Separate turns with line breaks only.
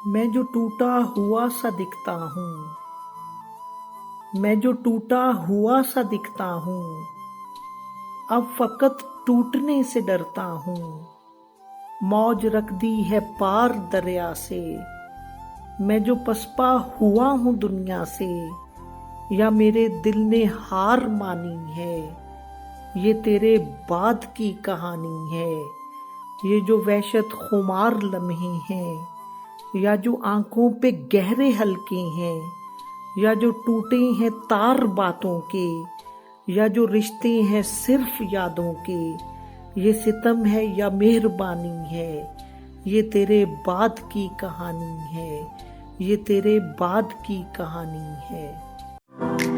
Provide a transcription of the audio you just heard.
मैं जो टूटा हुआ सा दिखता हूँ, मैं जो टूटा हुआ सा दिखता हूँ, अब फकत टूटने से डरता हूँ। मौज रख दी है पार दरिया से, मैं जो पसपा हुआ हूँ दुनिया से, या मेरे दिल ने हार मानी है। ये तेरे बाद की कहानी है, ये जो वहशत खुमार लम्हे हैं, या जो आंखों पे गहरे हल्के हैं, या जो टूटे हैं तार बातों के, या जो रिश्ते हैं सिर्फ यादों के। ये सितम है या मेहरबानी है, ये तेरे बाद की कहानी है, ये तेरे बाद की कहानी है।